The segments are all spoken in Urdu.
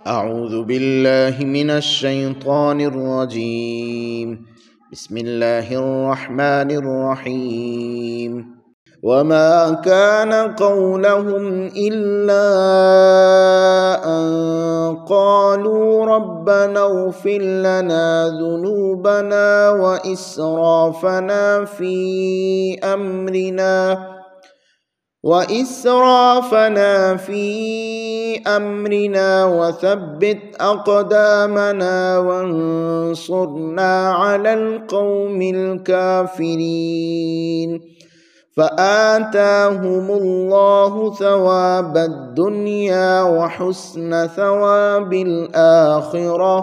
أعوذ بالله من الشيطان الرجيم. بسم الله الرحمن الرحيم. وما كان قولهم إلا أن قالوا ربنا اغفر لنا ذنوبنا وإسرافنا في أمرنا وثبت أقدامنا وانصرنا على القوم الكافرين. فآتاهم الله ثواب الدنيا وحسن ثواب الآخرة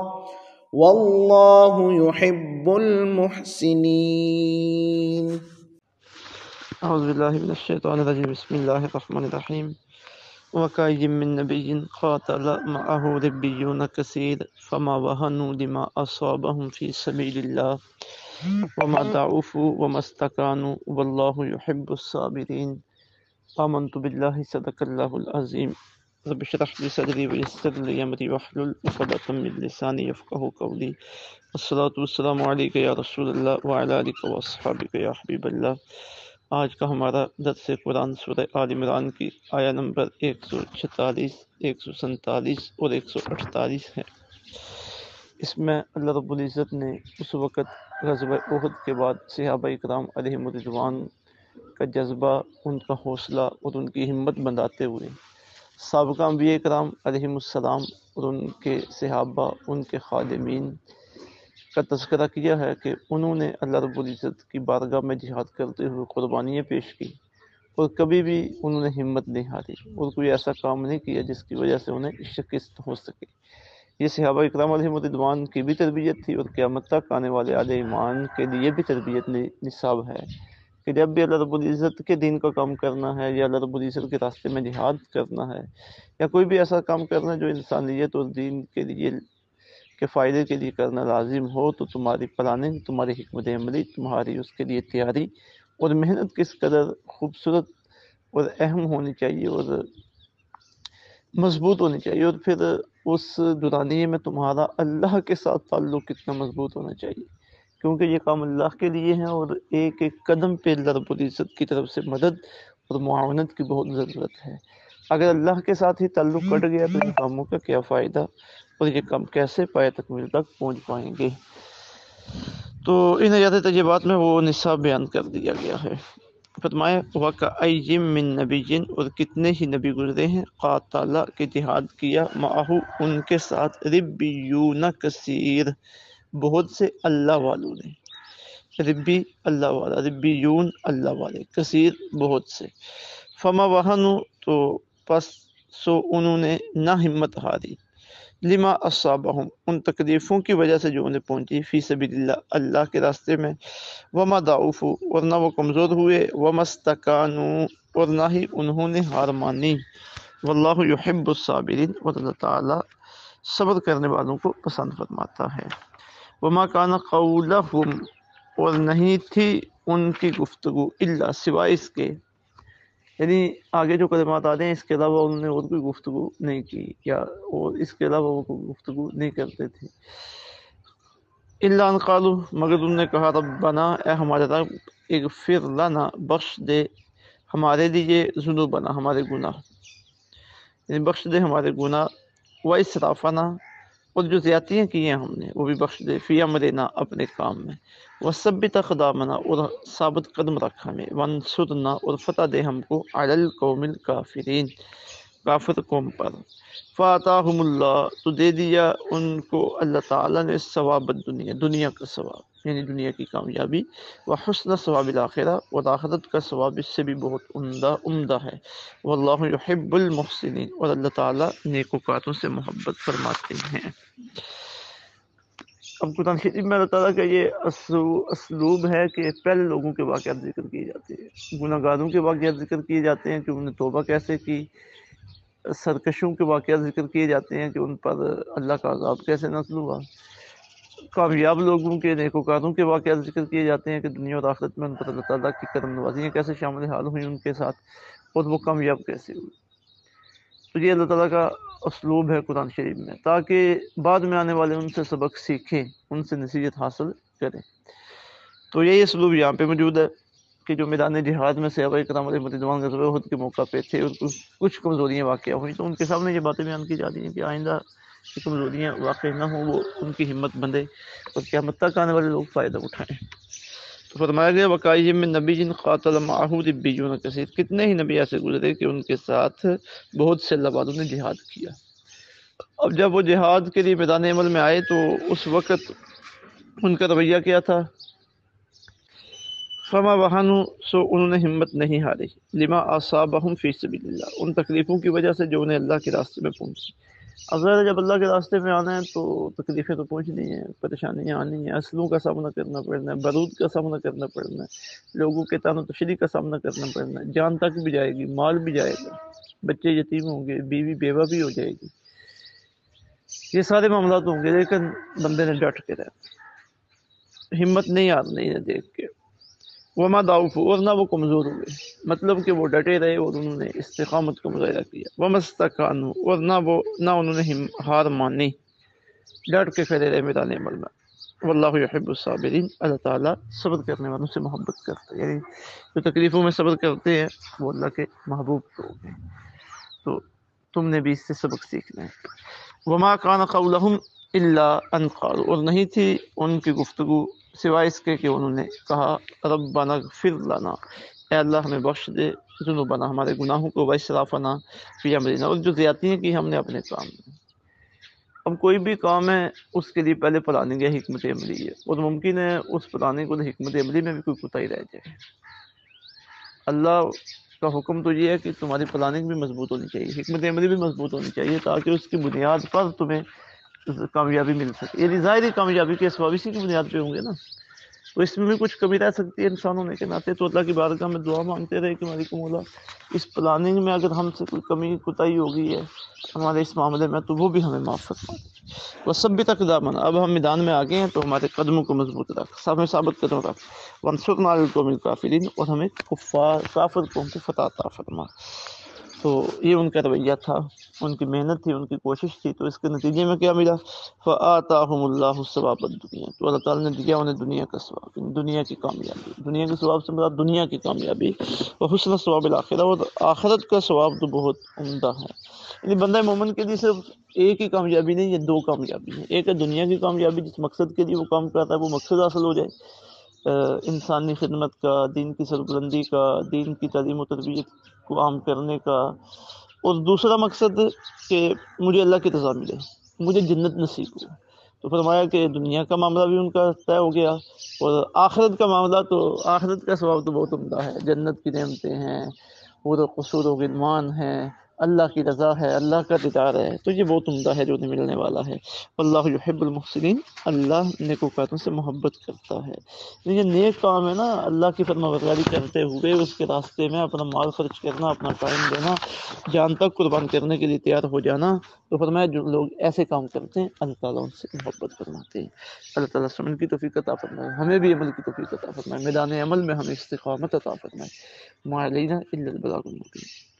والله يحب المحسنين. أعوذ بالله من الشيطان الرجيم. بسم الله الرحمن الرحيم. وكأي من نبي قاتل معه ربيون كثير فما وهنوا لما أصابهم في سبيل الله وما ضعفوا وما استكانوا والله يحب الصابرين. آمنت بالله صدق الله العظيم. رب اشرح لي صدري ويسر لي أمري واحلل عقدة من لساني يفقهوا قولي. الصلاة والسلام عليك يا رسول الله وعلى آلك وأصحابك يا حبيب الله. آج کا ہمارا درس قرآن سورہ آل عمران کی آیا نمبر 146، 147 اور 148 ہے۔ اس میں اللہ رب العزت نے اس وقت غزوہ احد کے بعد صحابہ اکرام علیہم الرضوان کا جذبہ، ان کا حوصلہ اور ان کی ہمت بندھاتے ہوئے سابقہ انبیاء اکرام علیہم السلام اور ان کے صحابہ، ان کے خادمین کا تذکرہ کیا ہے کہ انہوں نے اللہ رب العزت کی بارگاہ میں جہاد کرتے ہوئے قربانیاں پیش کی اور کبھی بھی انہوں نے ہمت نہیں ہاری اور کوئی ایسا کام نہیں کیا جس کی وجہ سے انہیں شکست ہو سکے۔ یہ صحابہ اکرام علیہم الرضوان کی بھی تربیت تھی اور قیامت تک آنے والے اہل ایمان کے لیے بھی تربیت نصاب ہے کہ جب بھی اللہ رب العزت کے دین کا کام کرنا ہے یا اللہ رب العزت کے راستے میں جہاد کرنا ہے یا کوئی بھی ایسا کام کرنا ہے جو انسانیت اور دین کے لیے کے فائدے کے لیے کرنا لازم ہو، تو تمہاری پلاننگ، تمہاری حکمت عملی، تمہاری اس کے لیے تیاری اور محنت کس قدر خوبصورت اور اہم ہونی چاہیے اور مضبوط ہونی چاہیے، اور پھر اس دورانیے میں تمہارا اللہ کے ساتھ تعلق کتنا مضبوط ہونا چاہیے، کیونکہ یہ کام اللہ کے لیے ہے اور ایک ایک قدم پہ اللہ رب العزت کی طرف سے مدد اور معاونت کی بہت ضرورت ہے۔ اگر اللہ کے ساتھ ہی تعلق کٹ گیا تو ان کاموں کا کیا فائدہ اور یہ کام کیسے پائے تکمیل تک پہنچ پائیں گے۔ تو ان آیات طیبات میں وہ نصاب بیان کر دیا گیا ہے۔ فرمایا وَكَأَيٍّ مِّن نَبِيٍّ، اور کتنے ہی نبی گزرے ہیں، قاتل کے جہاد کیا، معہو ان کے ساتھ، ربیون کثیر بہت سے اللہ والوں نے، ربی اللہ والا، ربیون اللہ والے، کثیر بہت سے، فما وہنوا تو پس سو انہوں نے نہ ہمت ہاری، لما اصابہم ان تکلیفوں کی وجہ سے جو انہیں پہنچی، فی سبیل اللہ اللہ کے راستے میں، وما ضعفوا اور نہ وہ کمزور ہوئے، وما استکانوا اور نہ ہی انہوں نے ہار مانی، واللہ یحب الصابرین اور اللہ تعالیٰ صبر کرنے والوں کو پسند فرماتا ہے۔ وما کان قولہم اور نہیں تھی ان کی گفتگو، الا سوائے اس کے، یعنی آگے جو کلمات آتے ہیں اس کے علاوہ انہوں نے اور کوئی گفتگو نہیں کی یا اور اس کے علاوہ وہ کوئی گفتگو نہیں کرتے تھے، الا ان قالوا مگر انہوں نے کہا ربنا اے ہمارے رب، اغفر لنا بخش دے ہمارے لیے، ذنوبنا ہمارے گناہ، یعنی بخش دے ہمارے گناہ، و اسرافنا اور جو زیادتیاں کی ہیں ہم نے وہ بھی بخش دے، فی امرنا اپنے کام میں، وثبت اقدامنا اور ثابت قدم رکھ ہمیں، وانصرنا اور فتح دے ہم کو، علی القوم الکافرین کافر قوم پر، فاتاہم اللہ تو دے دیا ان کو اللہ تعالیٰ نے ثواب الدنیا دنیا کا ثواب، یعنی دنیا کی کامیابی، وحسن ثواب الآخرہ اور آخرت کا ثواب اس سے بھی بہت عمدہ ہے، واللہ یحب المحسنین اور اللہ تعالیٰ نیکوکاروں سے محبت فرماتے ہیں۔ اب قرآن شریف میں اللہ تعالیٰ کا یہ اسلوب ہے کہ پہلے لوگوں کے واقعات ذکر کیے جاتے ہیں، گناہ گاروں کے واقعات ذکر کیے جاتے ہیں کہ انہوں نے توبہ کیسے کی، سرکشوں کے واقعات ذکر کیے جاتے ہیں کہ ان پر اللہ کا عذاب کیسے نازل ہوا، کامیاب لوگوں کے نیکوکاروں کے واقعات ذکر کیے جاتے ہیں کہ دنیا اور آخرت میں ان پر اللہ تعالیٰ کی کرم نوازیاں کیسے شامل حال ہوئیں ان کے ساتھ اور وہ کامیاب کیسے ہوئے۔ تو یہ اللہ تعالیٰ کا اسلوب ہے قرآن شریف میں، تاکہ بعد میں آنے والے ان سے سبق سیکھیں، ان سے نصیحت حاصل کریں۔ تو یہی اسلوب یہاں پہ موجود ہے کہ جو میدان جہاد میں صحابہ کرام علیہ رضوان غزوہ احد کے موقع پہ تھے، ان کو کچھ کمزوریاں واقع ہوئیں تو ان کے سامنے یہ باتیں بیان کی جا رہی ہیں کہ آئندہ یہ کمزوریاں واقع نہ ہوں، وہ ان کی ہمت بندے اور قیامت تک آنے والے لوگ فائدہ اٹھائیں۔ تو فرمایا گیا وقائم من نبی جن قاتل معہ ربیون کثیر، کتنے ہی نبی ایسے گزرے کہ ان کے ساتھ بہت سے اللہ والوں نے جہاد کیا۔ اب جب وہ جہاد کے لیے میدان عمل میں آئے تو اس وقت ان کا رویہ کیا تھا؟ فما وہنوا، سو انہوں نے ہمت نہیں ہاری، لما اصابہم فی سبیل اللہ، ان تکلیفوں کی وجہ سے جو انہیں اللہ کے راستے میں پہنچی۔ اگر جب اللہ کے راستے میں آنا ہے تو تکلیفیں تو پہنچنی ہیں، پریشانیاں آنی ہیں، اصلوں کا سامنا کرنا پڑنا ہے، برود کا سامنا کرنا پڑنا ہے، لوگوں کے طعن و تشریح کا سامنا کرنا پڑنا ہے، جان تک بھی جائے گی، مال بھی جائے گا، بچے یتیم ہوں گے، بیوی بیوہ بھی ہو جائے گی، یہ سارے معاملات ہوں گے، لیکن بندے نے ڈٹ کے رہنا، ہمت نہیں ہارنی ہے دیکھ کے۔ وما ضعفوا، اور نہ وہ کمزور ہوئے، مطلب کہ وہ ڈٹے رہے اور انہوں نے استقامت کا مظاہرہ کیا۔ وما استکانوا، اور نہ انہوں نے ہار مانی، ڈٹ کے کھڑے رہے میدان عمل میں۔ واللہ یحب الصابرین، اللہ تعالیٰ صبر کرنے والوں سے محبت کرتا ہے، یعنی جو تکلیفوں میں صبر کرتے ہیں وہ اللہ کے محبوب لوگ ہیں، تو تم نے بھی اس سے سبق سیکھنا ہے۔ وما کان قولہم الا ان قالوا، اور نہیں تھی ان کی گفتگو سوائے اس کے کہ انہوں نے کہا ربنا اغفر لنا، اے اللہ ہمیں بخش دے، ذنوبنا ہمارے گناہوں کو، واسرافنا فی امرنا، اور جو زیادتیاں کی ہم نے اپنے کام میں۔ اب کوئی بھی کام ہے اس کے لیے پہلے پلاننگ ہے، حکمت عملی ہے، اور ممکن ہے اس پلاننگ اور حکمت عملی میں بھی کوئی کوتاہی رہ جائے۔ اللہ کا حکم تو یہ ہے کہ تمہاری پلاننگ بھی مضبوط ہونی چاہیے، حکمت عملی بھی مضبوط ہونی چاہیے، تاکہ اس کی بنیاد پر تمہیں کامیابی مل سکے، یعنی ظاہری کامیابی کے اسباب اسی کی بنیاد پہ ہوں گے نا، تو اس میں بھی کچھ کمی رہ سکتی ہے انسان ہونے کے ناطے، تو اللہ کی بارگاہ میں دعا مانگتے رہے کہ مالک مولا اس پلاننگ میں اگر ہم سے کوئی کمی کوتاہی ہو گئی ہے ہمارے اس معاملے میں تو وہ بھی ہمیں معاف فرما دے۔ وثبت اقدامنا، اب ہم میدان میں آگے ہیں تو ہمارے قدموں کو مضبوط رکھ، ہمیں ثابت قدم رکھ۔ وانصرنا علی القوم الکافرین، اور ہمیں کافر قوم کو فتح عطا فرما۔ تو یہ ان کا رویہ تھا، ان کی محنت تھی، ان کی کوشش تھی، تو اس کے نتیجے میں کیا ملا؟ فآتاہم اللہ ثواب الدنیا، تو اللہ تعالیٰ نے دیا انہیں دنیا کا ثواب، دنیا کی کامیابی، دنیا کے ثواب سے مراد دنیا کی کامیابی، وحسن ثواب الآخرہ، اور آخرت کا ثواب تو بہت عمدہ ہے۔ یعنی بندہ مومن کے لیے صرف ایک ہی کامیابی نہیں، یہ دو کامیابی ہیں، ایک ہے دنیا کی کامیابی جس مقصد کے لیے وہ کام کرتا ہے وہ مقصد حاصل ہو جائے، انسانی خدمت کا، دین کی سربلندی کا، دین کی تعلیم و تربیت کو عام کرنے کا، اور دوسرا مقصد کہ مجھے اللہ کی رضا ملے، مجھے جنت نصیب ہو۔ تو فرمایا کہ دنیا کا معاملہ بھی ان کا طے ہو گیا، اور آخرت کا معاملہ تو آخرت کا ثواب تو بہت عمدہ ہے، جنت کی نعمتیں ہیں، اور قصور و غنوان ہے، اللہ کی رضا ہے، اللہ کا دیدار ہے، تو یہ بہت عمدہ ہے جو انہیں ملنے والا ہے۔ اللہ یحب المحسنین، اللہ نیکوکاروں سے محبت کرتا ہے۔ یہ نیک کام ہے نا، اللہ کی فرما برداری کرتے ہوئے اس کے راستے میں اپنا مال خرچ کرنا، اپنا ٹائم دینا، جان تک قربان کرنے کے لیے تیار ہو جانا، تو فرمایا جو لوگ ایسے کام کرتے ہیں اللہ تعالیٰ ان سے محبت فرماتے ہیں۔ اللہ تعالیٰ سے عمل کی توفیق عطا فرمائے، ہمیں بھی عمل کی توفیق عطا فرمائے، میدان عمل میں ہمیں استقامت عطا فرمائے۔ ما علینا الا البلاغ المبین۔